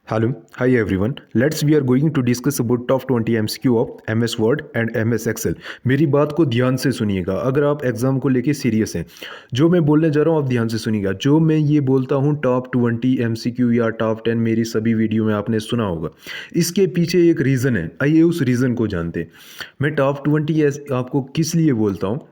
Hello, hi everyone. We are going to discuss about top 20 MCQ of MS Word and MS Excel. मेरी बात को ध्यान से सुनिएगा अगर आप एग्जाम को लेके सीरियस हैं। जो मैं बोलने जा रहा हूँ आप ध्यान से सुनिएगा। जो मैं ये बोलता हूँ टॉप 20 MCQ या टॉप 10 मेरी सभी वीडियो में आपने सुना होगा। इसके पीछे एक रीज़न है, आइए उस रीज़न को जानते हैं। मैं टॉप 20 आपको किस लिए बोलता हूँ।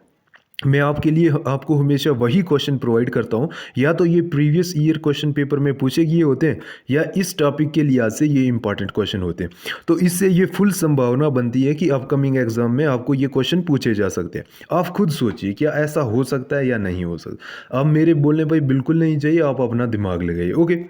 मैं आपके लिए आपको हमेशा वही क्वेश्चन प्रोवाइड करता हूँ, या तो ये प्रीवियस ईयर क्वेश्चन पेपर में पूछे गए होते हैं या इस टॉपिक के लिहाज से ये इंपॉर्टेंट क्वेश्चन होते हैं। तो इससे ये फुल संभावना बनती है कि अपकमिंग एग्जाम में आपको ये क्वेश्चन पूछे जा सकते हैं। आप खुद सोचिए क्या ऐसा हो सकता है या नहीं हो सकता। आप मेरे बोलने पर बिल्कुल नहीं चाहिए, आप अपना दिमाग लगाइए। ओके,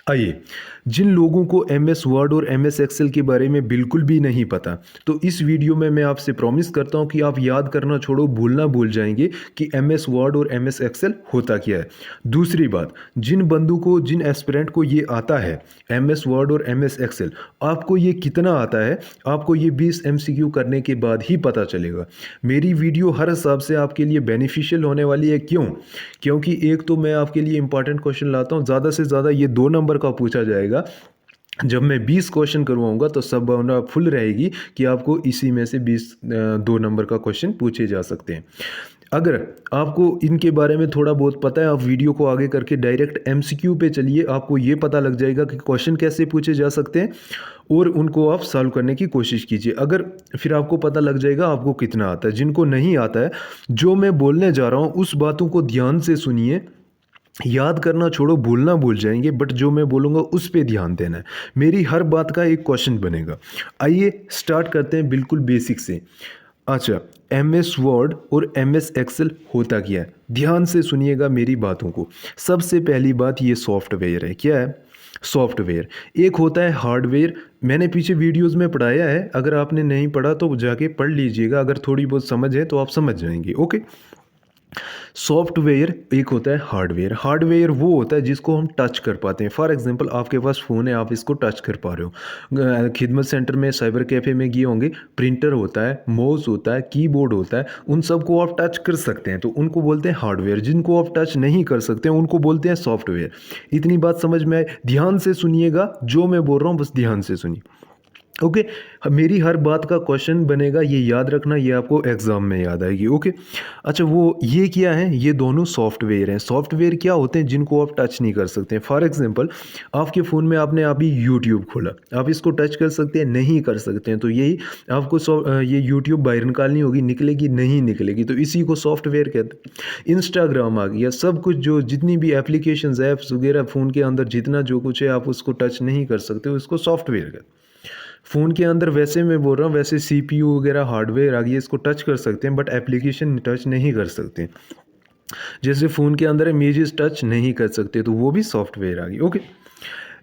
आइए, जिन लोगों को MS वर्ड और MS एक्सेल के बारे में बिल्कुल भी नहीं पता, तो इस वीडियो में मैं आपसे प्रॉमिस करता हूं कि आप याद करना छोड़ो, भूलना भूल जाएंगे कि MS वर्ड और MS एक्सेल होता क्या है। दूसरी बात, जिन बंदों को, जिन एस्पिरेंट को ये आता है MS वर्ड और MS एक्सेल, आपको ये कितना आता है आपको ये 20 MCQ करने के बाद ही पता चलेगा। मेरी वीडियो हर हिसाब से आपके लिए बेनिफिशियल होने वाली है। क्यों? क्योंकि एक तो मैं आपके लिए इंपॉर्टेंट क्वेश्चन लाता हूँ, ज़्यादा से ज़्यादा ये 2 नंबर का पूछा जाएगा। जब मैं 20 क्वेश्चन करवाऊंगा तो संभावना फुल रहेगी कि आपको इसी में से 2 नंबर का क्वेश्चन पूछे जा सकते हैं। अगर आपको इनके बारे में थोड़ा बहुत पता है, आप वीडियो को आगे करके डायरेक्ट MCQ पे चलिए, आपको ये पता लग जाएगा कि क्वेश्चन कैसे पूछे जा सकते हैं और उनको आप सॉल्व करने की कोशिश कीजिए। अगर फिर आपको पता लग जाएगा आपको कितना आता है। जिनको नहीं आता है, जो मैं बोलने जा रहा हूँ उस बातों को ध्यान से सुनिए। याद करना छोड़ो, भूलना भूल जाएंगे, बट जो मैं बोलूँगा उस पे ध्यान देना है। मेरी हर बात का एक क्वेश्चन बनेगा। आइए स्टार्ट करते हैं बिल्कुल बेसिक से। अच्छा, MS वर्ड और MS एक्सेल होता क्या है? ध्यान से सुनिएगा मेरी बातों को। सबसे पहली बात, ये सॉफ्टवेयर है। क्या है? सॉफ्टवेयर। एक होता है हार्डवेयर। मैंने पीछे वीडियोस में पढ़ाया है, अगर आपने नहीं पढ़ा तो जाके पढ़ लीजिएगा। अगर थोड़ी बहुत समझ है तो आप समझ जाएंगे। ओके, सॉफ्टवेयर एक होता है हार्डवेयर। हार्डवेयर वो होता है जिसको हम टच कर पाते हैं। फॉर एग्जांपल आपके पास फ़ोन है, आप इसको टच कर पा रहे हो। खिदमत सेंटर में, साइबर कैफ़े में गए होंगे, प्रिंटर होता है, माउस होता है, कीबोर्ड होता है, उन सब को आप टच कर सकते हैं तो उनको बोलते हैं हार्डवेयर। जिनको आप टच नहीं कर सकते हैं उनको बोलते हैं सॉफ्टवेयर। इतनी बात समझ में आए? ध्यान से सुनिएगा, जो मैं बोल रहा हूँ बस ध्यान से सुनिए। ओके, मेरी हर बात का क्वेश्चन बनेगा, ये याद रखना, ये आपको एग्जाम में याद आएगी। ओके, अच्छा, वो ये क्या है? ये दोनों सॉफ्टवेयर हैं। सॉफ्टवेयर क्या होते हैं? जिनको आप टच नहीं कर सकते हैं। फॉर एग्जांपल आपके फ़ोन में आपने अभी यूट्यूब खोला, आप इसको टच कर सकते हैं? नहीं कर सकते हैं। तो यही आपको ये यूट्यूब बाहर निकालनी होगी, निकलेगी नहीं निकलेगी, तो इसी को सॉफ्टवेयर कहते हैं। इंस्टाग्राम आ गया, सब कुछ जो जितनी भी एप्लीकेशंस, ऐप्स वगैरह फ़ोन के अंदर जितना जो कुछ है आप उसको टच नहीं कर सकते हो, इसको सॉफ्टवेयर कहते हैं। फ़ोन के अंदर, वैसे मैं बोल रहा हूँ, वैसे CPU वगैरह हार्डवेयर आ गई, इसको टच कर सकते हैं बट एप्लीकेशन टच नहीं कर सकते। जैसे फ़ोन के अंदर इमेजेस टच नहीं कर सकते, तो वो भी सॉफ्टवेयर आ गई। ओके,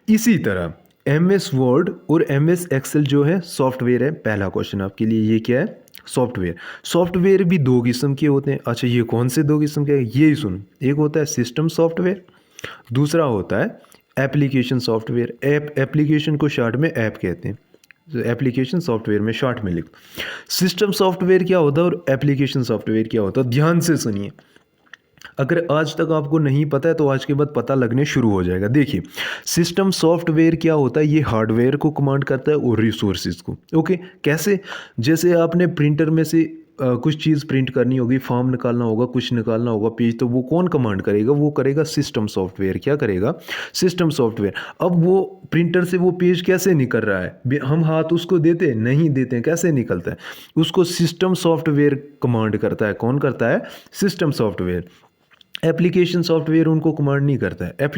इसी तरह MS वर्ड और MS एक्सेल जो है सॉफ्टवेयर है। पहला क्वेश्चन आपके लिए ये क्या है? सॉफ्टवेयर। सॉफ्टवेयर भी 2 किस्म के होते हैं। अच्छा, ये कौन से 2 किस्म के हैं? ये ही सुनो। एक होता है सिस्टम सॉफ्टवेयर, दूसरा होता है एप्लीकेशन सॉफ्टवेयर। एप्लीकेशन को शॉर्ट में ऐप कहते हैं। एप्लीकेशन सॉफ्टवेयर में शॉर्ट में लिखो। सिस्टम सॉफ्टवेयर क्या होता है और एप्लीकेशन सॉफ्टवेयर क्या होता है? ध्यान से सुनिए। अगर आज तक आपको नहीं पता है तो आज के बाद पता लगने शुरू हो जाएगा। देखिए, सिस्टम सॉफ्टवेयर क्या होता है? ये हार्डवेयर को कमांड करता है और रिसोर्सेज को। ओके, कैसे? जैसे आपने प्रिंटर में से कुछ चीज़ प्रिंट करनी होगी, फॉर्म निकालना होगा, कुछ निकालना होगा, पेज, तो वो कौन कमांड करेगा? वो करेगा सिस्टम सॉफ्टवेयर। क्या करेगा? System software. अब वो प्रिंटर से वो पेज कैसे निकल रहा है? हम हाथ उसको देते हैं? नहीं देते हैं। कैसे निकलता है? उसको सिस्टम सॉफ्टवेयर कमांड करता है। कौन करता है? System software. एप्लीकेशन सॉफ्टवेयर उनको कमांड नहीं करता है।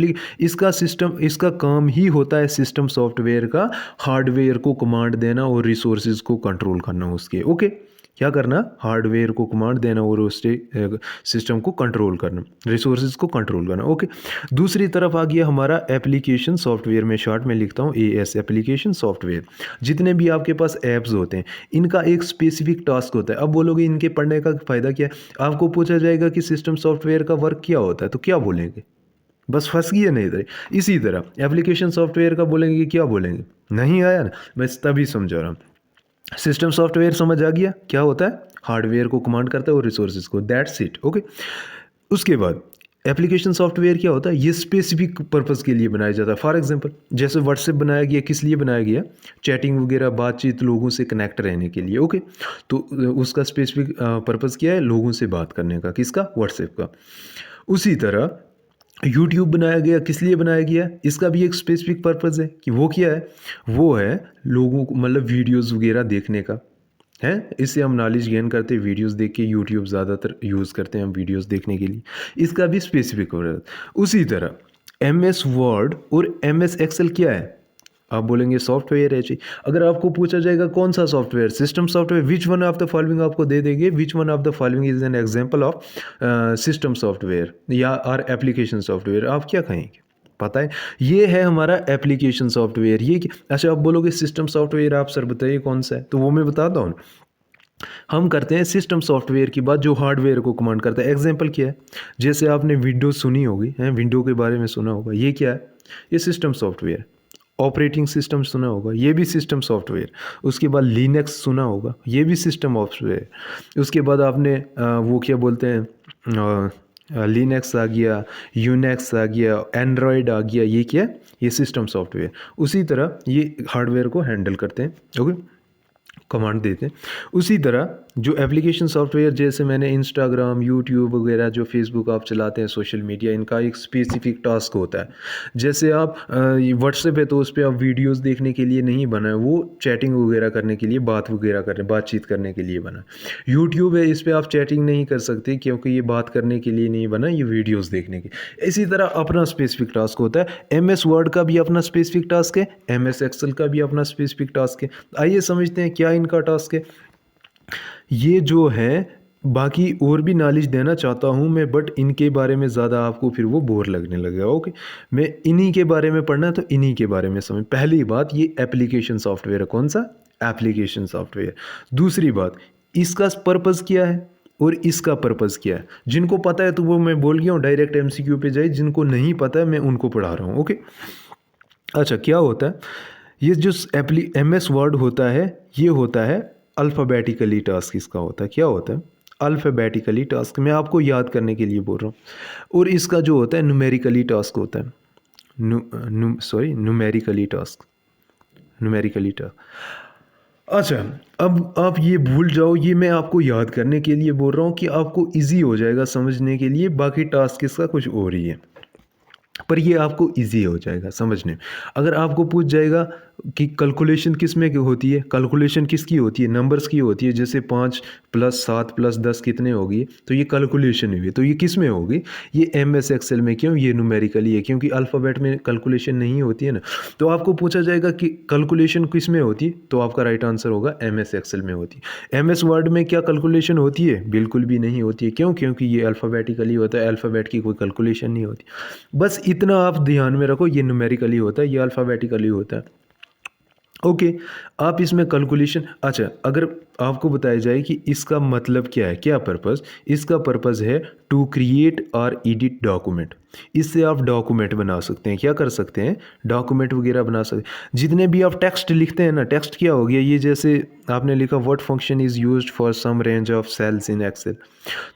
इसका काम ही होता है सिस्टम सॉफ्टवेयर का हार्डवेयर को कमांड देना और रिसोर्सेज को कंट्रोल करना उसके। ओके, क्या करना? हार्डवेयर को कमांड देना और उसके सिस्टम को कंट्रोल करना, रिसोर्सेज को कंट्रोल करना। ओके, दूसरी तरफ आ गया हमारा एप्लीकेशन सॉफ्टवेयर। में शॉर्ट में लिखता हूँ AS, एप्लीकेशन सॉफ्टवेयर। जितने भी आपके पास ऐप्स होते हैं, इनका एक स्पेसिफिक टास्क होता है। अब बोलोगे इनके पढ़ने का फ़ायदा क्या है? आपको पूछा जाएगा कि सिस्टम सॉफ्टवेयर का वर्क क्या होता है, तो क्या बोलेंगे? बस फंस गए नहीं इधर। इसी तरह एप्लीकेशन सॉफ्टवेयर का बोलेंगे कि क्या बोलेंगे? नहीं आया ना, मैं तभी समझा रहा हूँ। सिस्टम सॉफ्टवेयर समझ आ गया क्या होता है? हार्डवेयर को कमांड करता है और रिसोर्सेज को। That's it. ओके, उसके बाद एप्लीकेशन सॉफ्टवेयर क्या होता है, ये स्पेसिफिक पर्पस के लिए बनाया जाता है। फॉर एग्जांपल जैसे व्हाट्सएप बनाया गया, किस लिए बनाया गया, चैटिंग वगैरह बातचीत, लोगों से कनेक्ट रहने के लिए। ओके, तो उसका स्पेसिफिक पर्पस क्या है, लोगों से बात करने का, किसका, व्हाट्सएप का। उसी तरह यूट्यूब बनाया गया, किस लिए बनाया गया, इसका भी एक स्पेसिफिक पर्पस है कि वो क्या है, वो है लोगों को मतलब वीडियोस वगैरह देखने का है। इससे हम नॉलेज गेन करते हैं, वीडियोस देख के। यूट्यूब ज़्यादातर यूज़ करते हैं हम वीडियोस देखने के लिए, इसका भी स्पेसिफिक पर्पस। उसी तरह एम एस वर्ड और एम एस एक्सेल क्या है, आप बोलेंगे सॉफ्टवेयर है जी। अगर आपको पूछा जाएगा कौन सा software, system software, which one of the following आपको दे देंगे, which one of the following is an example of system software या आर एप्लीकेशन सॉफ्टवेयर, आप क्या कहेंगे, पता है, ये है हमारा एप्लीकेशन सॉफ्टवेयर। ये अच्छा, आप बोलोगे सिस्टम सॉफ्टवेयर, आप सर बताइए कौन सा है, तो वो मैं बताता हूँ। हम करते हैं सिस्टम सॉफ्टवेयर की बात, जो हार्डवेयर को कमांड करता है। एग्जांपल क्या है, जैसे आपने विंडोज सुनी होगी, है विंडो के बारे में सुना होगा, ये क्या है, ये सिस्टम सॉफ्टवेयर। ऑपरेटिंग सिस्टम सुना होगा, ये भी सिस्टम सॉफ्टवेयर। उसके बाद लिनक्स सुना होगा, ये भी सिस्टम सॉफ्टवेयर। उसके बाद आपने वो क्या बोलते हैं, लिनक्स आ गया, यूनेक्स आ गया, एंड्रॉयड आ गया, ये क्या है, ये सिस्टम सॉफ्टवेयर। उसी तरह ये हार्डवेयर को हैंडल करते हैं, ओके, कमांड देते हैं। उसी तरह जो एप्लीकेशन सॉफ्टवेयर, जैसे मैंने इंस्टाग्राम, यूट्यूब वगैरह, जो फेसबुक आप चलाते हैं, सोशल मीडिया, इनका एक स्पेसिफिक टास्क होता है। जैसे आप व्हाट्सएप है तो उस पर आप वीडियोस देखने के लिए नहीं बना है, वो चैटिंग वगैरह करने के लिए, बात वगैरह करने, बातचीत करने के लिए बना है। यूट्यूब है, इस पर आप चैटिंग नहीं कर सकते क्योंकि ये बात करने के लिए नहीं बना, ये वीडियोज़ देखने के। इसी तरह अपना स्पेसिफिक टास्क होता है। एम एस वर्ड का भी अपना स्पेसिफिक टास्क है, एम एस एक्सेल का भी अपना स्पेसिफिक टास्क है। आइए समझते हैं क्या इनका टास्क है। ये जो है, बाकी और भी नॉलेज देना चाहता हूँ मैं, बट इनके बारे में ज़्यादा आपको फिर वो बोर लगने लगेगा। ओके, मैं इन्हीं के बारे में पढ़ना है तो इन्हीं के बारे में समझ। पहली बात, ये एप्लीकेशन सॉफ्टवेयर है, कौन सा, एप्लीकेशन सॉफ्टवेयर। दूसरी बात, इसका पर्पज़ क्या है और इसका पर्पज़ क्या है। जिनको पता है तो वो मैं बोल गया हूँ, डायरेक्ट एमसीक्यू पे जाए। जिनको नहीं पता है मैं उनको पढ़ा रहा हूँ। ओके, अच्छा, क्या होता है, ये जो एम एस वर्ड होता है, ये होता है अल्फ़ाबेटिकली टास्क। इसका होता है, क्या होता है, अल्फ़ाबेटिकली टास्क। मैं आपको याद करने के लिए बोल रहा हूँ। और इसका जो होता है न्यूमेरिकली टास्क होता है, न्यूमेरिकली टास्क, न्यूमेरिकली टास्क। अच्छा, अब आप ये भूल जाओ, ये मैं आपको याद करने के लिए बोल रहा हूँ कि आपको इजी हो जाएगा समझने के लिए। बाकी टास्क इसका कुछ और ही है, पर ये आपको इजी हो जाएगा समझने में। अगर आपको पूछ जाएगा कि कैलकुलेशन किस में होती है, कैलकुलेशन किसकी होती है, नंबर्स की होती है। जैसे 5 + 7 + 10 कितने होगी, तो ये कैलकुलेशन हुई, तो ये किस में होगी, ये एम एस एक्सेल में। क्यों, ये न्यूमेरिकली है, क्योंकि अल्फ़ाबेट में कैलकुलेशन नहीं होती है ना। तो आपको पूछा जाएगा कि कैलकुलेशन किस में होती है, तो आपका राइट आंसर होगा एम एस एक्सेल में होती है। एम एस वर्ड में क्या कैलकुलेशन होती है, बिल्कुल भी नहीं होती है। क्यों, क्योंकि ये अल्फ़ाबेटिकली होता है, अल्फ़ाबेट की कोई कैलकुलेशन नहीं होती। बस इतना आप ध्यान में रखो, ये न्यूमेरिकली होता है, ये अल्फ़ाबेटिकली होता है। ओके, आप इसमें कैलकुलेशन। अच्छा, अगर आपको बताया जाए कि इसका मतलब क्या है, क्या पर्पस, इसका पर्पस है टू क्रिएट और एडिट डॉक्यूमेंट। इससे आप डॉक्यूमेंट बना सकते हैं, क्या कर सकते हैं, डॉक्यूमेंट वगैरह बना सकते हैं। जितने भी आप टेक्स्ट लिखते हैं ना, टेक्स्ट क्या हो गया, ये जैसे आपने लिखा what function is used for sum range of cells in Excel,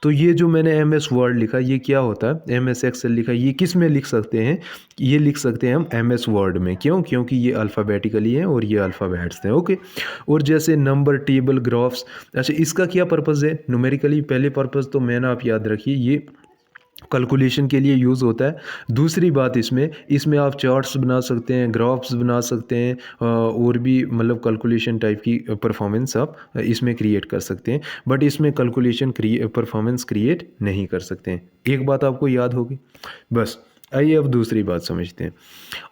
तो ये जो मैंने एम एस वर्ड लिखा, ये क्या होता है, एम एस एक्सेल लिखा, ये किस में लिख सकते हैं, ये लिख सकते हैं हम एम एस वर्ड में। क्यों, क्योंकि ये अल्फ़ाबेटिकली है और ये अल्फ़ाबेट्स हैं। ओके, और जैसे नंबर, टेबल, ग्राफ्स। अच्छा, इसका क्या पर्पज़ है, न्यूमेरिकली पहले पर्पज़ तो मैंने, आप याद रखिए, ये कैलकुलेशन के लिए यूज़ होता है। दूसरी बात, इसमें आप चार्ट्स बना सकते हैं, ग्राफ्स बना सकते हैं, और भी मतलब कैलकुलेशन टाइप की परफॉर्मेंस आप इसमें क्रिएट कर सकते हैं। बट इसमें कैलकुलेशन परफॉर्मेंस क्रिएट नहीं कर सकते हैं। एक बात आपको याद होगी। बस, आइए अब दूसरी बात समझते हैं।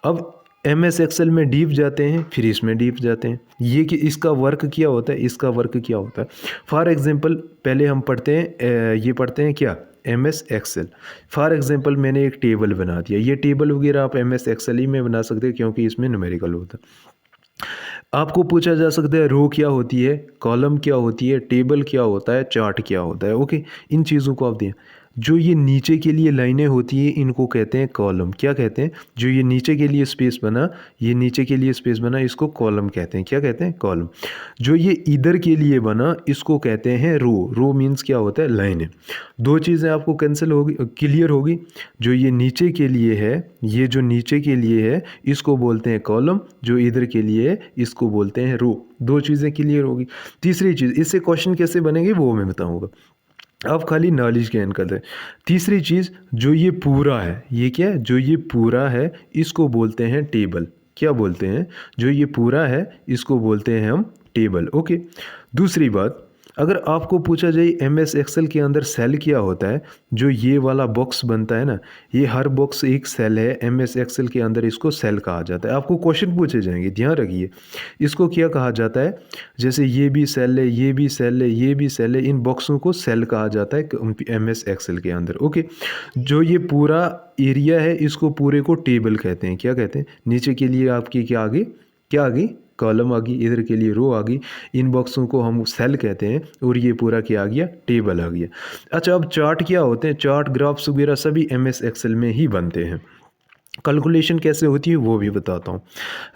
अब एम एस एक्सेल में डीप जाते हैं, फिर इसमें डीप जाते हैं। ये कि इसका वर्क क्या होता है, इसका वर्क क्या होता है। फॉर एग्जांपल पहले हम पढ़ते हैं, ये पढ़ते हैं क्या, M S Excel. For example मैंने एक टेबल बना दिया। ये टेबल वगैरह आप एम एस एक्सेल ही में बना सकते हैं, क्योंकि इसमें न्यूमेरिकल होता है। आपको पूछा जा सकता है रो क्या होती है, कॉलम क्या होती है, टेबल क्या होता है, चार्ट क्या होता है। ओके, इन चीज़ों को आप दें। जो ये नीचे के लिए लाइनें होती हैं इनको कहते हैं कॉलम। क्या कहते हैं? जो ये नीचे के लिए स्पेस बना, ये नीचे के लिए स्पेस बना, इसको कॉलम कहते हैं। क्या कहते हैं? कॉलम। जो ये इधर के लिए बना इसको कहते हैं रो। रो मीन्स क्या होता है? लाइनें। दो चीज़ें आपको कैंसिल होगी, क्लियर होगी। जो ये नीचे के लिए है, ये जो नीचे के लिए है इसको बोलते हैं कॉलम, जो इधर के लिए है इसको बोलते हैं रो। दो चीज़ें क्लियर होगी। तीसरी चीज़, इससे क्वेश्चन कैसे बनेंगे वो मैं बताऊंगा। अब खाली नॉलेज गेन करते हैं। तीसरी चीज़, जो ये पूरा है, ये क्या है? जो ये पूरा है इसको बोलते हैं टेबल। क्या बोलते हैं? जो ये पूरा है इसको बोलते हैं हम टेबल। ओके। दूसरी बात, अगर आपको पूछा जाए एम एस एक्सेल के अंदर सेल क्या होता है, जो ये वाला बॉक्स बनता है ना, ये हर बॉक्स एक सेल है। एम एस एक्सेल के अंदर इसको सेल कहा जाता है। आपको क्वेश्चन पूछे जाएंगे, ध्यान रखिए। इसको क्या कहा जाता है? जैसे ये भी सेल है, ये भी सेल है, ये भी सेल है, इन बॉक्सों को सेल कहा जाता है एम एस एक्सेल के अंदर। ओके। जो ये पूरा एरिया है इसको पूरे को टेबल कहते हैं। क्या कहते हैं? नीचे के लिए आपकी क्या आ गई? क्या आ गई? कॉलम आ गई। इधर के लिए रो आ गई। इन बॉक्सों को हम सेल कहते हैं। और ये पूरा क्या आ गया? टेबल आ गया। अच्छा, अब चार्ट क्या होते हैं? चार्ट, ग्राफ्स वगैरह सभी एम एस एक्सेल में ही बनते हैं। कैलकुलेशन कैसे होती है वो भी बताता हूँ।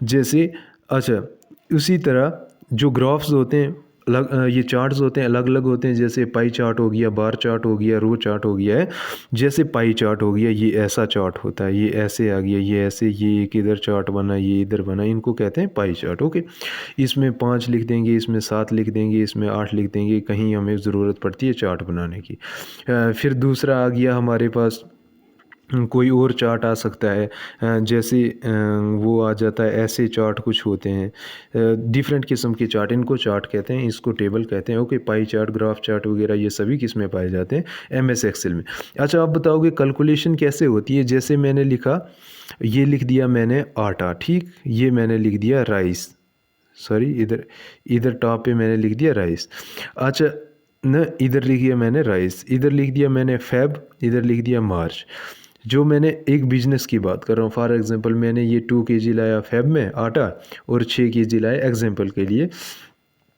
जैसे, अच्छा, उसी तरह जो ग्राफ्स होते हैं ये चार्ट्स होते हैं अलग अलग होते हैं। जैसे पाई चार्ट हो गया, बार चार्ट हो गया, रो चार्ट हो गया है। जैसे पाई चार्ट हो गया, ये ऐसा चार्ट होता है, ये ऐसे आ गया, ये ऐसे, ये एक इधर चार्ट बना, ये इधर बना, इनको कहते हैं पाई चार्ट। ओके। इसमें 5 लिख देंगे, इसमें 7 लिख देंगे, इसमें 8 लिख देंगे, कहीं हमें ज़रूरत पड़ती है चार्ट बनाने की। फिर दूसरा आ गया हमारे पास, कोई और चार्ट आ सकता है। जैसे वो आ जाता है, ऐसे चार्ट कुछ होते हैं, डिफरेंट किस्म के चार्ट, इनको चार्ट कहते हैं, इसको टेबल कहते हैं। Okay. Pie chart, graph chart वगैरह ये सभी किस में पाए जाते हैं? एम एस एक्सेल में। अच्छा, आप बताओगे कैलकुलेशन कैसे होती है? जैसे मैंने लिखा, ये लिख दिया मैंने आटा, ठीक, ये मैंने लिख दिया राइस, सॉरी, इधर इधर टॉप पे मैंने लिख दिया राइस। अच्छा, न इधर लिख दिया मैंने राइस, इधर लिख दिया मैंने फेब, इधर लिख दिया मार्च। जो मैंने एक बिजनेस की बात कर रहा हूँ, फॉर एग्जांपल मैंने ये 2 kg लाया फेब में आटा, और 6 kg लाया, एग्जांपल के लिए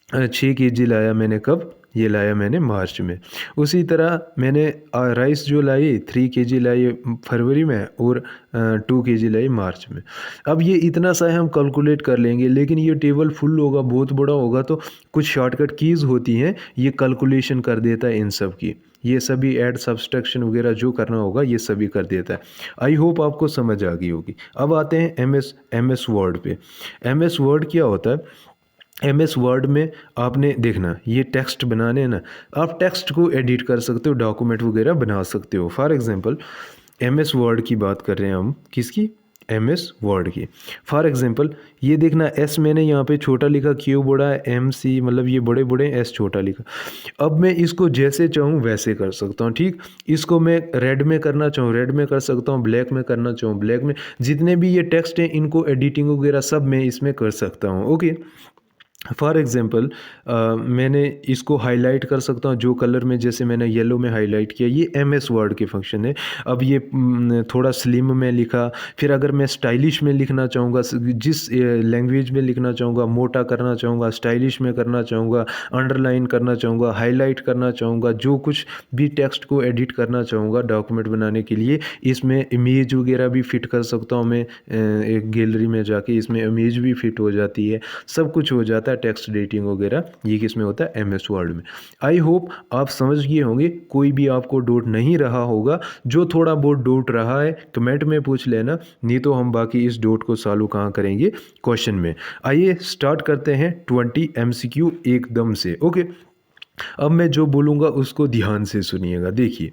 6 kg लाया मैंने कब? ये लाया मैंने मार्च में। उसी तरह मैंने राइस जो लाई 3 kg लाई फरवरी में, और 2 kg लाई मार्च में। अब ये इतना सा है, हम कैलकुलेट कर लेंगे, लेकिन ये टेबल फुल होगा, बहुत बड़ा होगा, तो कुछ शॉर्टकट कीज़ होती हैं, ये कैलकुलेशन कर देता है इन सब की। ये सभी ऐड, सब्सट्रैक्शन वगैरह जो करना होगा ये सभी कर देता है। आई होप आपको समझ आ गई होगी। अब आते हैं एम एस वर्ड पे। एम एस वर्ड क्या होता है? एम एस वर्ड में आपने देखना, ये टेक्स्ट बनाने हैं ना, आप टेक्स्ट को एडिट कर सकते हो, डॉक्यूमेंट वगैरह बना सकते हो। For example M S Word की बात कर रहे हैं हम, किसकी? एम एस वर्ड की। फॉर एग्जांपल ये देखना, एस मैंने यहाँ पे छोटा लिखा, क्यू बड़ा है, एम सी मतलब ये बड़े बड़े, एस छोटा लिखा। अब मैं इसको जैसे चाहूँ वैसे कर सकता हूँ, ठीक। इसको मैं रेड में करना चाहूँ रेड में कर सकता हूँ, ब्लैक में करना चाहूँ ब्लैक में। जितने भी ये टेक्स्ट हैं इनको एडिटिंग वगैरह सब मैं इसमें कर सकता हूँ। ओके। फॉर एग्ज़ाम्पल मैंने इसको हाईलाइट कर सकता हूँ, जो कलर में, जैसे मैंने येलो में हाईलाइट किया, ये एम एस वर्ड के फंक्शन है। अब ये थोड़ा स्लिम में लिखा, फिर अगर मैं स्टाइलिश में लिखना चाहूँगा, जिस लैंग्वेज में लिखना चाहूँगा, मोटा करना चाहूँगा, स्टाइलिश में करना चाहूँगा, अंडरलाइन करना चाहूँगा, हाईलाइट करना चाहूँगा, जो कुछ भी टेक्स्ट को एडिट करना चाहूँगा डॉक्यूमेंट बनाने के लिए, इसमें इमेज वगैरह भी फिट कर सकता हूँ मैं। एक गैलरी में जाके इसमें इमेज भी फिट हो जाती है, सब कुछ हो जाता है, टेक्स्ट एडिटिंग वगैरह ये किस में होता है? एम एस वर्ड में। आई होप आप समझ गए होंगे, कोई भी आपको डाउट नहीं रहा होगा। जो थोड़ा बहुत डाउट रहा है कमेंट में पूछ लेना, नहीं तो हम बाकी इस डाउट को सॉल्व कहाँ करेंगे? क्वेश्चन में। आइए स्टार्ट करते हैं 20 MCQ एकदम से। ओके। अब मैं जो बोलूँगा उसको ध्यान से सुनिएगा। देखिए,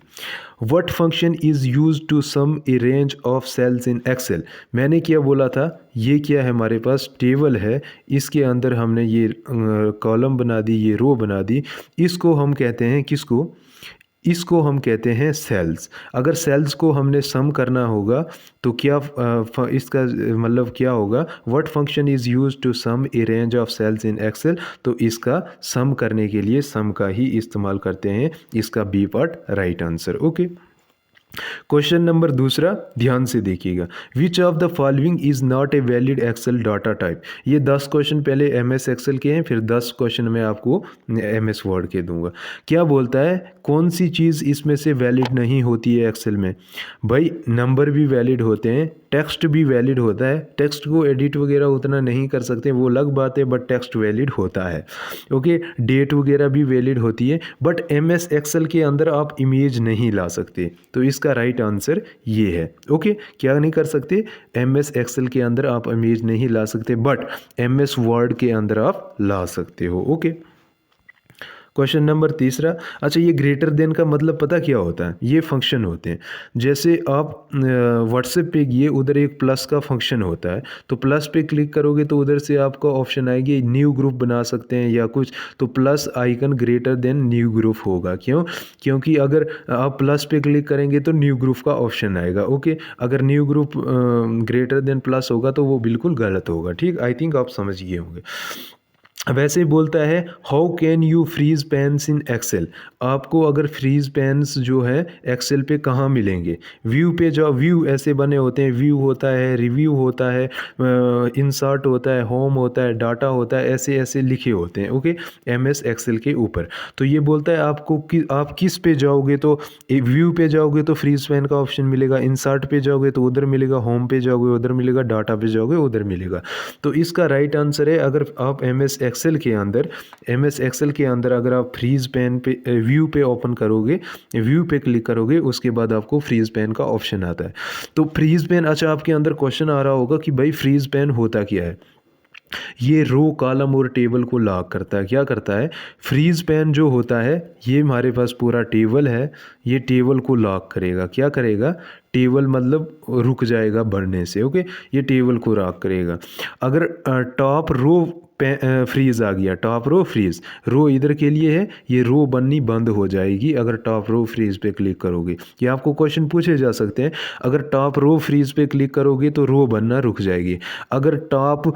what function is use to sum a range of cells in Excel. मैंने क्या बोला था? ये क्या है? हमारे पास टेबल है, इसके अंदर हमने ये कॉलम बना दी, ये रो बना दी। इसको हम कहते हैं किसको? इसको हम कहते हैं सेल्स। अगर सेल्स को हमने सम करना होगा तो क्या इसका मतलब क्या होगा? What function is use to sum a range of cells in Excel. तो इसका सम करने के लिए सम का ही इस्तेमाल करते हैं। इसका B part right answer. Okay. Question number दूसरा ध्यान से देखिएगा, which of the following is not a valid Excel data type. ये 10 क्वेश्चन पहले एम एस एक्सेल के हैं, फिर 10 क्वेश्चन मैं आपको एम एस वर्ड के दूंगा। क्या बोलता है, कौन सी चीज़ इसमें से वैलिड नहीं होती है एक्सेल में? भाई नंबर भी वैलिड होते हैं, टेक्स्ट भी वैलिड होता है। टेक्स्ट को एडिट वगैरह उतना नहीं कर सकते, वो अलग बात है, बट टेक्स्ट वैलिड होता है। ओके, डेट वगैरह भी वैलिड होती है, बट एम एस एक्सेल के अंदर आप इमेज नहीं ला सकते। तो इसका राइट आंसर ये है। ओके, क्या नहीं कर सकते? एम एस एक्सेल के अंदर आप इमेज नहीं ला सकते, बट एम एस वर्ड के अंदर आप ला सकते हो। ओके, क्वेश्चन नंबर तीसरा, अच्छा ये ग्रेटर देन का मतलब पता क्या होता है? ये फंक्शन होते हैं। जैसे आप व्हाट्सएप पे गए, उधर एक प्लस का फंक्शन होता है, तो प्लस पे क्लिक करोगे तो उधर से आपका ऑप्शन आएगी न्यू ग्रुप बना सकते हैं या कुछ, तो plus icon greater than new group होगा। क्यों? क्योंकि अगर आप प्लस पे क्लिक करेंगे तो न्यू ग्रुप का ऑप्शन आएगा। ओके, अगर new group greater than plus होगा तो वो बिल्कुल गलत होगा। ठीक, आई थिंक आप समझ गए होंगे। वैसे ही बोलता है, how can you freeze panes in Excel. आपको अगर फ्रीज पेन्स जो है एक्सेल पे कहाँ मिलेंगे? व्यू पे जाओ, व्यू ऐसे बने होते हैं, व्यू होता है, रिव्यू होता है, इंसर्ट होता है, होम होता है, डाटा होता है, ऐसे ऐसे लिखे होते हैं। ओके, एम एस एक्सेल के ऊपर। तो ये बोलता है आपको कि आप किस पे जाओगे, तो व्यू पे जाओगे तो फ्रीज पेन का ऑप्शन मिलेगा, इंसर्ट पे जाओगे तो उधर मिलेगा, होम पे जाओगे उधर मिलेगा, डाटा पे जाओगे उधर मिलेगा। तो इसका राइट आंसर है, अगर आप एम एस एक्सेल के अंदर अगर आप फ्रीज पेन पे व्यू पे ओपन करोगे, व्यू पे क्लिक करोगे, उसके बाद आपको फ्रीज पेन का ऑप्शन आता है। तो फ्रीज पेन, अच्छा आपके अंदर क्वेश्चन आ रहा होगा कि भाई फ्रीज पेन होता क्या है? ये रो कॉलम और टेबल को लॉक करता है। क्या करता है? फ्रीज पेन जो होता है, ये हमारे पास पूरा टेबल है, ये टेबल को लॉक करेगा। क्या करेगा? टेबल मतलब रुक जाएगा बढ़ने से। ओके, ये टेबल को लॉक करेगा। अगर टॉप रो फ्रीज आ गया, टॉप रो फ्रीज, रो इधर के लिए है, ये रो बननी बंद हो जाएगी अगर टॉप रो फ्रीज पे क्लिक करोगे। ये आपको क्वेश्चन पूछे जा सकते हैं, अगर टॉप रो फ्रीज पे क्लिक करोगे तो रो बनना रुक जाएगी। अगर टॉप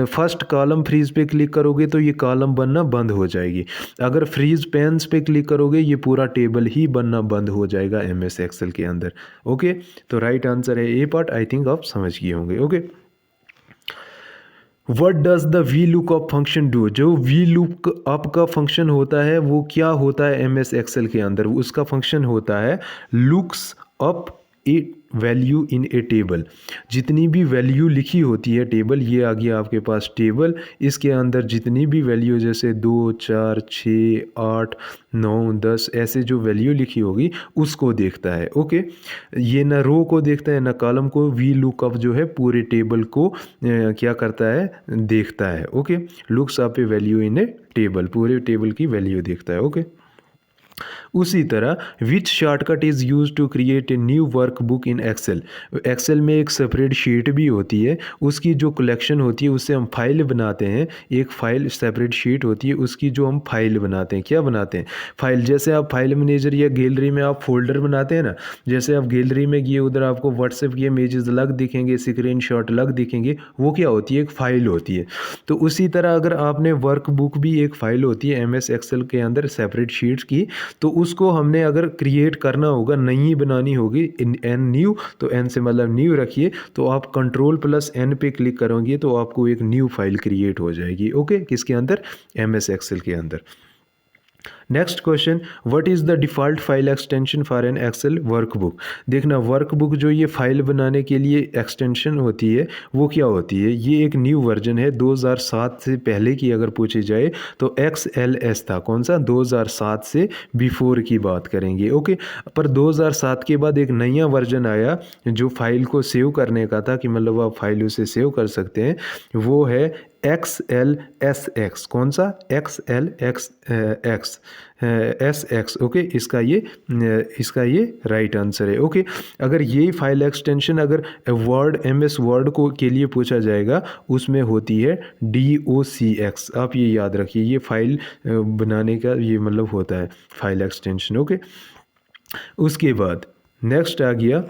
फर्स्ट कॉलम फ्रीज पे क्लिक करोगे तो ये कॉलम बनना बंद हो जाएगी। अगर फ्रीज पेन्स पे क्लिक करोगे ये पूरा टेबल ही बनना बंद हो जाएगा एम एस एक्सेल के अंदर। ओके, तो राइट आंसर है ए पार्ट। आई थिंक आप समझ गए होंगे। Okay, what does the V look up function do. जो वी लुक अप का फंक्शन होता है वो क्या होता है एम एस एक्सेल के अंदर? उसका फंक्शन होता है looks up a value in a table. जितनी भी वैल्यू लिखी होती है टेबल, ये आ गया आपके पास टेबल, इसके अंदर जितनी भी वैल्यू जैसे 2 4 6 8 9 10 ऐसे जो वैल्यू लिखी होगी उसको देखता है। ओके, ये ना रो को देखता है ना कॉलम को। वी लुकअप जो है पूरे टेबल को क्या करता है? देखता है। Okay, looks up a value in a table, पूरे टेबल की वैल्यू देखता है। ओके, उसी तरह which shortcut is use to create a new workbook in Excel. Excel में एक सेपरेट शीट भी होती है, उसकी जो कलेक्शन होती है उससे हम फाइल बनाते हैं। एक फाइल सेपरेट शीट होती है, उसकी जो हम फाइल बनाते हैं। क्या बनाते हैं? फाइल। जैसे आप फाइल मैनेजर या गैलरी में आप फोल्डर बनाते हैं ना, जैसे आप गैलरी में गए, उधर आपको व्हाट्सएप के इमेजेस अलग दिखेंगे, स्क्रीन शॉट अलग दिखेंगे, वो क्या होती है? एक फाइल होती है। तो उसी तरह अगर आपने वर्कबुक भी एक फाइल होती है एम एस एक्सेल के अंदर सेपरेट शीट्स की, तो उसको हमने अगर क्रिएट करना होगा, नई बनानी होगी, एन न्यू, तो एन से मतलब न्यू रखिए, तो आप कंट्रोल प्लस एन पे क्लिक करोगे तो आपको एक न्यू फाइल क्रिएट हो जाएगी। ओके, किसके अंदर? एम एस एक्सेल के अंदर। Next question, what is the default file extension for an Excel workbook. देखना, वर्कबुक जो ये फाइल बनाने के लिए एक्सटेंशन होती है वो क्या होती है? ये एक न्यू वर्जन है 2007 से पहले की अगर पूछी जाए तो XLS था। कौन सा? 2007 से बिफोर की बात करेंगे। ओके, पर 2007 के बाद एक नया वर्जन आया जो फाइल को सेव करने का था, कि मतलब आप फाइल उसे सेव कर सकते हैं, वो है XLSX। कौन सा? XLSX। ओके, इसका ये राइट आंसर है। ओके, अगर ये फाइल एक्सटेंशन अगर वर्ड MS वर्ड को के लिए पूछा जाएगा, उसमें होती है DOCX। आप ये याद रखिए, ये फाइल बनाने का ये मतलब होता है फाइल एक्सटेंशन। ओके, उसके बाद नेक्स्ट आ गया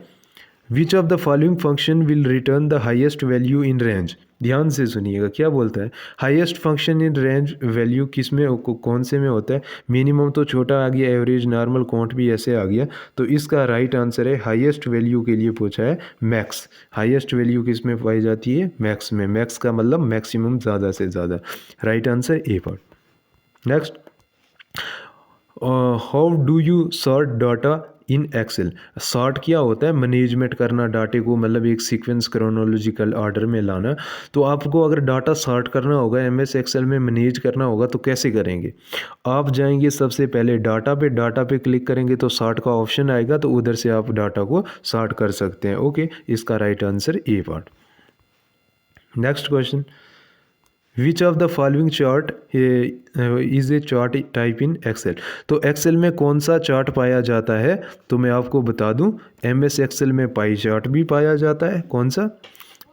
विच of the following function will return the highest value in range. ध्यान से सुनिएगा क्या बोलता है। Highest function in range value किस में कौन से में होता है। मिनिमम तो छोटा आ गया, एवरेज, नॉर्मल, काउंट भी ऐसे आ गया। तो इसका राइट आंसर है हाईएस्ट वैल्यू के लिए पूछा है मैक्स। हाईएस्ट वैल्यू किस में पाई जाती है, मैक्स में। मैक्स का मतलब मैक्सिमम, ज़्यादा से ज़्यादा। Right answer A part. Next, how do you sort data in Excel. Sort क्या होता है, मैनेजमेंट करना डाटे को, मतलब एक सीक्वेंस क्रोनोलॉजिकल ऑर्डर में लाना। तो आपको अगर डाटा सॉर्ट करना होगा, एमएस एक्सेल में मैनेज करना होगा, तो कैसे करेंगे। आप जाएंगे सबसे पहले डाटा पे क्लिक करेंगे तो सॉर्ट का ऑप्शन आएगा, तो उधर से आप डाटा को सॉर्ट कर सकते हैं। ओके, इसका right answer A part. Next question, which of the following chart is a chart type in Excel. तो एक्सेल में कौन सा चार्ट पाया जाता है, तो मैं आपको बता दूं, एमएस एक्सेल में पाई चार्ट भी पाया जाता है। कौन सा,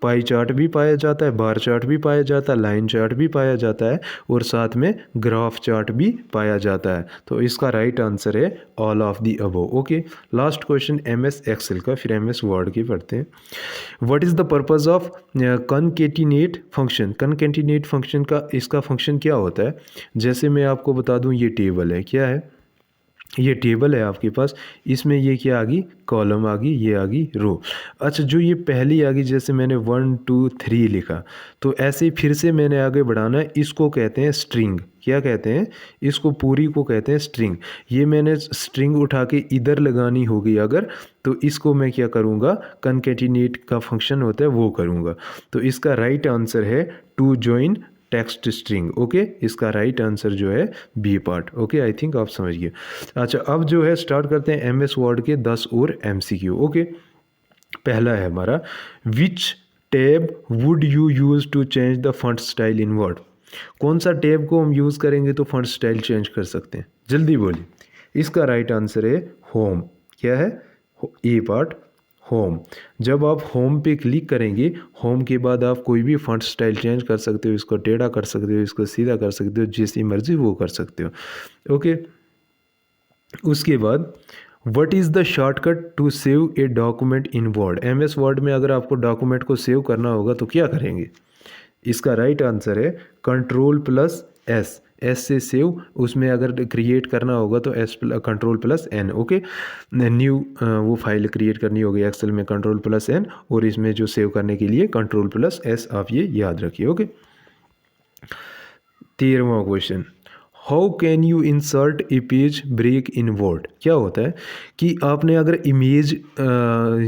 पाई चार्ट भी पाया जाता है, बार चार्ट भी पाया जाता है, लाइन चार्ट भी पाया जाता है, और साथ में ग्राफ चार्ट भी पाया जाता है। तो इसका राइट आंसर है all of the above. Okay, last question MS Excel का, फिर एमएस वर्ड की पढ़ते हैं। What is the purpose of concatenate function. Concatenate function का, इसका फंक्शन क्या होता है। जैसे मैं आपको बता दूं, ये टेबल है, क्या है, ये टेबल है आपके पास, इसमें ये क्या आ गई, कॉलम आ गई, ये आ गई रो। अच्छा, जो ये पहली आ गई, जैसे मैंने 1 2 3 लिखा, तो ऐसे ही फिर से मैंने आगे बढ़ाना है, इसको कहते हैं स्ट्रिंग। क्या कहते हैं, इसको पूरी को कहते हैं स्ट्रिंग। ये मैंने स्ट्रिंग उठा के इधर लगानी होगी अगर, तो इसको मैं क्या करूँगा, कनकेटिनेट का फंक्शन होता है वो करूँगा। तो इसका राइट आंसर है to join text string. Okay, इसका राइट आंसर जो है B part. Okay, I think आप समझ गए। अच्छा, अब जो है स्टार्ट करते हैं एमएस वर्ड के 10 और एमसीक्यू। ओके, पहला है हमारा, which tab would you use to change the font style in Word. कौन सा टैब को हम यूज़ करेंगे तो फॉन्ट स्टाइल चेंज कर सकते हैं, जल्दी बोलिए। इसका राइट आंसर है होम। क्या है, ए पार्ट, होम। जब आप होम पे क्लिक करेंगे, होम के बाद आप कोई भी फॉन्ट स्टाइल चेंज कर सकते हो, इसको टेढ़ा कर सकते हो, इसको सीधा कर सकते हो, जैसी मर्जी वो कर सकते हो। ओके, उसके बाद, what is the shortcut to save a document in Word. MS Word में अगर आपको डॉक्यूमेंट को सेव करना होगा तो क्या करेंगे। इसका राइट आंसर है कंट्रोल प्लस एस। एस से सेव, उसमें अगर क्रिएट करना होगा तो S control plus N. Okay, new वो फाइल क्रिएट करनी होगी एक्सेल में, कंट्रोल प्लस एन, और इसमें जो सेव करने के लिए कंट्रोल प्लस एस, आप ये याद रखिए। ओके, 13वां question, how can you insert a page break in Word. क्या होता है कि आपने अगर इमेज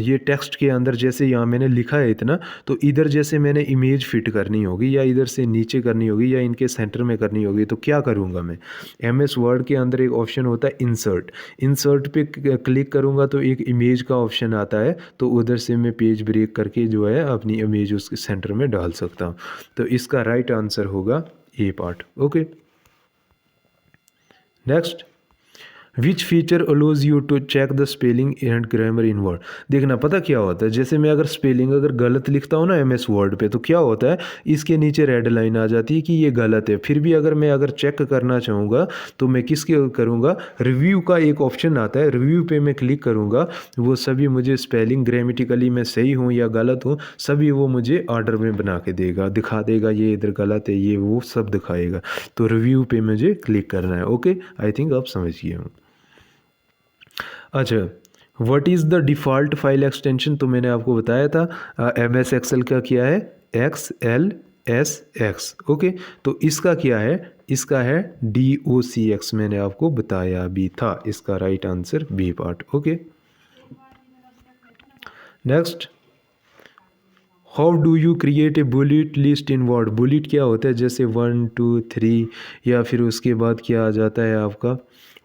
ये टेक्स्ट के अंदर, जैसे यहाँ मैंने लिखा है इतना, तो इधर जैसे मैंने इमेज फिट करनी होगी, या इधर से नीचे करनी होगी, या इनके सेंटर में करनी होगी, तो क्या करूँगा मैं। एमएस वर्ड के अंदर एक ऑप्शन होता है इंसर्ट। इंसर्ट पे क्लिक करूँगा तो एक इमेज का ऑप्शन आता है, तो उधर से मैं पेज ब्रेक करके जो है अपनी इमेज उसके सेंटर में डाल सकता हूँ। तो इसका राइट आंसर होगा A part. Okay, next, which feature allows you to check the spelling and grammar in Word. देखना, पता क्या होता है, जैसे मैं अगर स्पेलिंग अगर गलत लिखता हूँ ना एमएस वर्ड पे, तो क्या होता है, इसके नीचे रेड लाइन आ जाती है कि ये गलत है। फिर भी अगर मैं अगर चेक करना चाहूँगा तो मैं किसके करूँगा, रिव्यू का एक ऑप्शन आता है, रिव्यू पे मैं क्लिक करूँगा, वो सभी मुझे स्पेलिंग ग्रामेटिकली मैं सही हूँ या गलत हूँ, सभी वो मुझे ऑर्डर में बना के देगा, दिखा देगा, ये इधर गलत है, ये वो सब दिखाएगा। तो रिव्यू पे मुझे क्लिक करना है। ओके, आई थिंक आप समझ गए हो। अच्छा, what is the default file extension, तो मैंने आपको बताया था एम एस एक्सेल का क्या है, XLSX। ओके, तो इसका क्या है, इसका है DOCX, मैंने आपको बताया भी था। इसका right answer B part. Okay, next, how do you create a bullet list in Word. Bullet क्या होता है, जैसे 1 2 3, या फिर उसके बाद क्या आ जाता है आपका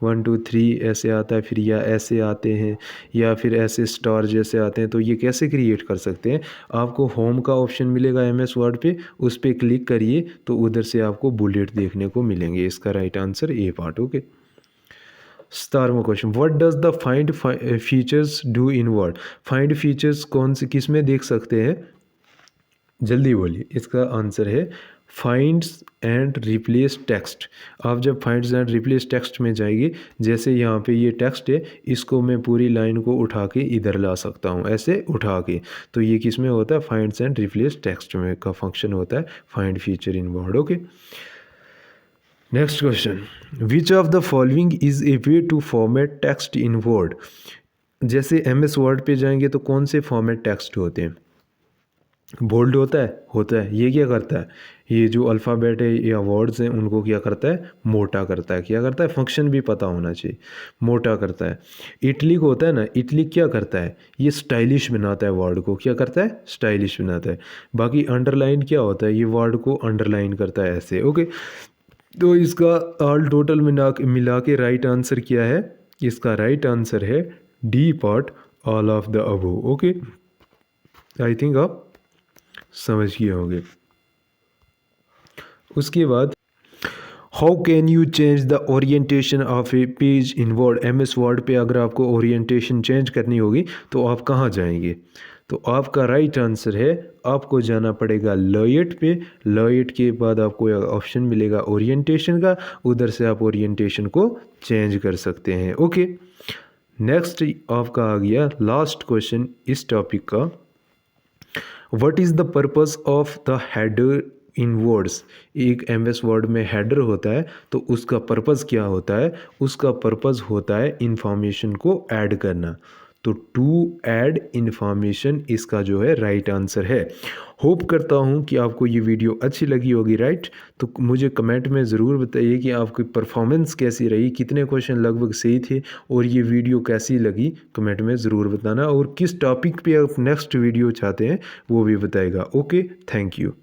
1 2 3 ऐसे आता है, फिर या ऐसे आते हैं, या फिर ऐसे स्टार जैसे आते हैं। तो ये कैसे क्रिएट कर सकते हैं, आपको होम का ऑप्शन मिलेगा एमएस वर्ड पे, उस पर क्लिक करिए तो उधर से आपको बुलेट देखने को मिलेंगे। इसका right answer A part. Okay, 17वां question, what does the find features do in Word. Find features कौन से किस में देख सकते हैं, जल्दी बोलिए। इसका आंसर है फाइंड्स एंड रिप्लेस टेक्स्ट। आप जब फाइंड्स एंड रिप्लेस टेक्स्ट में जाएंगे, जैसे यहाँ पे ये टेक्स्ट है, इसको मैं पूरी लाइन को उठा के इधर ला सकता हूँ, ऐसे उठा के। तो ये किस में होता है? फाइंड्स एंड रिप्लेस टेक्स्ट में का फंक्शन होता है find feature in Word. Okay, next question, which of the following is a way to format text in Word. जैसे MS वर्ड पे जाएंगे तो कौन से फॉर्मेट टेक्स्ट होते हैं? बोल्ड होता है। ये क्या करता है? ये जो अल्फ़ाबेट है या वर्ड्स हैं उनको क्या करता है? मोटा करता है। क्या करता है? फंक्शन भी पता होना चाहिए। मोटा करता है। इटलिक होता है ना, इटलिक क्या करता है? ये स्टाइलिश बनाता है वर्ड को। क्या करता है? स्टाइलिश बनाता है। बाकी अंडरलाइन क्या होता है? ये वर्ड को अंडरलाइन करता है ऐसे। ओके, तो इसका ऑल टोटल मिला के राइट आंसर क्या है? इसका राइट आंसर है D part, all of the above. Okay, I think आप समझ गए होंगे। उसके बाद, how can you change the orientation of A page in word. MS Word पे अगर आपको ओरिएंटेशन चेंज करनी होगी तो आप कहाँ जाएंगे? तो आपका राइट आंसर है, आपको जाना पड़ेगा लॉयट पे। लॉयट के बाद आपको ऑप्शन मिलेगा ओरिएंटेशन का, उधर से आप ओरिएंटेशन को चेंज कर सकते हैं। ओके, नेक्स्ट आपका आ गया लास्ट क्वेश्चन इस टॉपिक का, what is the purpose of the header in words. एक MS वर्ड में हेडर होता है तो उसका पर्पस क्या होता है? उसका पर्पस होता है इंफॉर्मेशन को ऐड करना। तो टू ऐड इंफॉर्मेशन इसका जो है राइट आंसर है। होप करता हूँ कि आपको ये वीडियो अच्छी लगी होगी, राइट। तो मुझे कमेंट में ज़रूर बताइए कि आपकी परफॉर्मेंस कैसी रही, कितने क्वेश्चन लगभग सही थे और ये वीडियो कैसी लगी, कमेंट में ज़रूर बताना। और किस टॉपिक पे आप नेक्स्ट वीडियो चाहते हैं वो भी बताएगा। Okay, thank you.